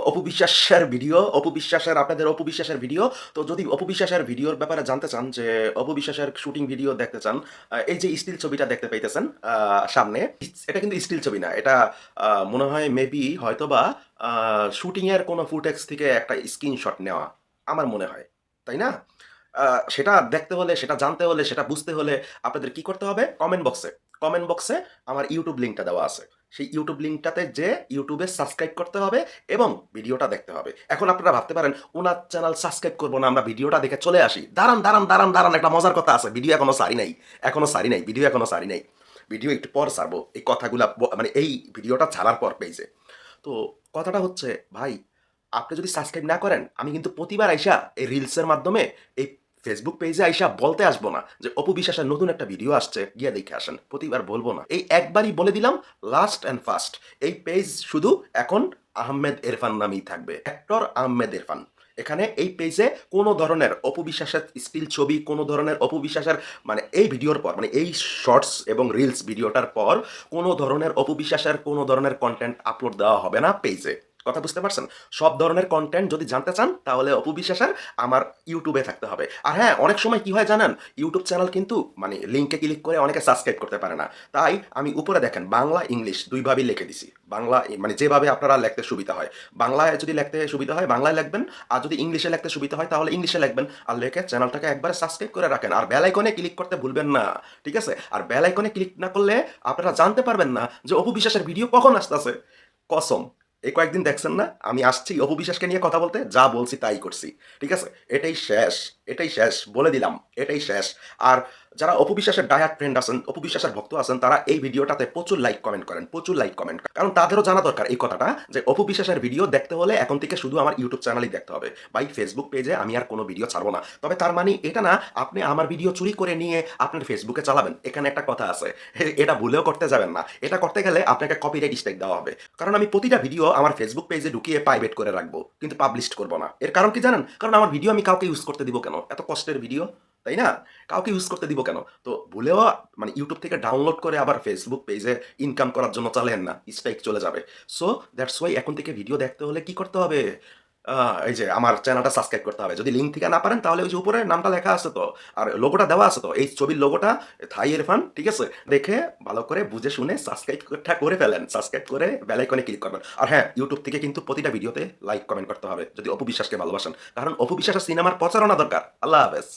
অপু বিশ্বাসের ভিডিও, অপু বিশ্বাসের ভিডিও। তো যদি অপু বিশ্বাসের ভিডিওর ব্যাপারে জানতে চান যে অপু বিশ্বাসের শুটিং ভিডিও দেখতে চান, এই যে স্টিল ছবিটা দেখতে পাইতেছেন সামনে, এটা কিন্তু স্টিল ছবি না। এটা মনে হয় মেবি হয়তোবা শুটিং এর কোনো ফুটেজ থেকে একটা স্ক্রিনশট নেওয়া। আমার মনে হয়। তাই না? আ সেটা দেখতে হলে, সেটা জানতে হলে, সেটা বুঝতে হলে আপনাদের কি করতে হবে? কমেন্ট বক্সে আমার YouTube লিঙ্কটা দেওয়া আছে। সেই YouTube লিঙ্কটাতে যেয়ে YouTube এ সাবস্ক্রাইব করতে হবে এবং ভিডিওটা দেখতে হবে। এখন আপনারা ভাবতে পারেন, উনার চ্যানেল সাবস্ক্রাইব করব না, আমরা ভিডিওটা দেখে চলে আসি। দাঁড়ান, একটা মজার কথা আছে। ভিডিও এখনো সারি নাই। ভিডিও এখনো সারি নাই। ভিডিও একটু পর ছাড়বো। এই কথাগুলা মানে এই ভিডিওটা ছাড়ার পর পেইজে। তো কথাটা হচ্ছে ভাই, আপনি যদি সাবস্ক্রাইব না করেন, আমি কিন্তু প্রতিবার আইসা এই রিলসের মাধ্যমে এই ফেসবুক পেজে আইসা বলতে আসবো না যে অপু বিশ্বাসের নতুন একটা ভিডিও আসছে, গিয়ে দেখে আসেন। প্রতিবার বলবো না। এই একবারই বলে দিলাম, লাস্ট অ্যান্ড ফার্স্ট। এই পেজ শুধু এখন আহমেদ ইরফান নামেই থাকবে। অ্যাক্টর আহমেদ ইরফান। এখানে এই পেজে কোনো ধরনের অপু বিশ্বাসের স্টিল ছবি, কোনো ধরনের অপু বিশ্বাসের মানে এই ভিডিওর পর, মানে এই শর্টস এবং রিলস ভিডিওটার পর কোনো ধরনের অপু বিশ্বাসের কোনো ধরনের কনটেন্ট আপলোড দেওয়া হবে না পেজে। কথা বুঝতে পারছেন? সব ধরনের কনটেন্ট যদি জানতে চান তাহলে অপু বিশ্বাসের আমার ইউটিউবে থাকতে হবে। আর হ্যাঁ, অনেক সময় কি হয় জানেন? ইউটিউব চ্যানেল কিন্তু মানে লিংকে ক্লিক করে অনেকে সাবস্ক্রাইব করতে পারে না। তাই আমি উপরে দেখেন বাংলা, ইংলিশ ২ ভাবেই লিখে দিছি। বাংলা মানে যেভাবে আপনারা লিখতে সুবিধা হয়। বাংলায় যদি লিখতে সুবিধা হয় বাংলায় লিখবেন, আর যদি ইংলিশে লিখতে সুবিধা হয় তাহলে ইংলিশে লিখবেন। আর লিখে চ্যানেলটাকে একবারে সাবস্ক্রাইব করে রাখেন। আর বেল আইকনে ক্লিক করতে ভুলবেন না। ঠিক আছে? আর বেল আইকনে ক্লিক না করলে আপনারা জানতে পারবেন না যে অপু বিশ্বাসের ভিডিও কখন আসতেছে। কসম। এই কয়েকদিন দেখছেন না? আমি আসছি অপু বিশ্বাসকে নিয়ে কথা বলতে, যা বলছি তাই করছি। ঠিক আছে? এটাই শেষ। এটাই শেষ। বলে দিলাম, এটাই শেষ। আর যারা অপু বিশ্বাসের ডায়াট ফ্রেন্ড আছেন, অপু বিশ্বাসের ভক্ত আছেন, তারা এই ভিডিওটাতে প্রচুর লাইক কমেন্ট করেন। প্রচুর লাইক কমেন্ট। কারণ তাদেরও জানা দরকার এই কথাটা যে অপু বিশ্বাসের ভিডিও দেখতে হলে এখন থেকে শুধু আমার ইউটিউব চ্যানেলেই দেখতে হবে। ভাই ফেসবুক পেজে আমি আর কোনো ভিডিও ছাড়বো না। তবে তার মানে এটা না আপনি আমার ভিডিও চুরি করে নিয়ে আপনার ফেসবুকে চালাবেন। এখানে একটা কথা আছে। এটা ভুলেও করতে যাবেন না। এটা করতে গেলে আপনাকে কপিরাইট স্ট্রাইক দেওয়া হবে। কারণ আমি প্রতিটা ভিডিও আমার ফেসবুক পেজে ঢুকিয়ে প্রাইভেট করে রাখবো। কিন্তু পাবলিশ করব না। এর কারণ কি জানেন? কারণ আমার ভিডিও আমি কাউকে ইউজ করতে দিব কেন? এত কষ্টের ভিডিও। তাই না? কাউকে ইউজ করতে দিব কেন? তো ভুলেও মানে ইউটিউব থেকে ডাউনলোড করে আবার ফেসবুক পেজে ইনকাম করার জন্য চালায়েন না। স্ট্রাইক চলে যাবে। সো দ্যাটস ওয়াই এখন থেকে ভিডিও দেখতে হলে কি করতে হবে? আ এই যে আমার চ্যানেলটা সাবস্ক্রাইব করতে হবে। যদি লিঙ্ক থেকে না পারেন তাহলে ওই যে উপরে নামটা লেখা আছে তো। আর লোগোটা দেওয়া আছে তো। এই ছবির লোগোটা থাই ইরফান, ঠিক আছে? দেখে ভালো করে বুঝে শুনে সাবস্ক্রাইব করে ফেলেন। সাবস্ক্রাইব করে বেল আইকনে ক্লিক করবেন। আর হ্যাঁ, ইউটিউব থেকে কিন্তু প্রতিটা ভিডিওতে লাইক কমেন্ট করতে হবে। যদি অপু বিশ্বাসকে ভালোবাসেন। কারণ অপু বিশ্বাসের সিনেমার প্রচারণা দরকার। আল্লাহ হাফেজ।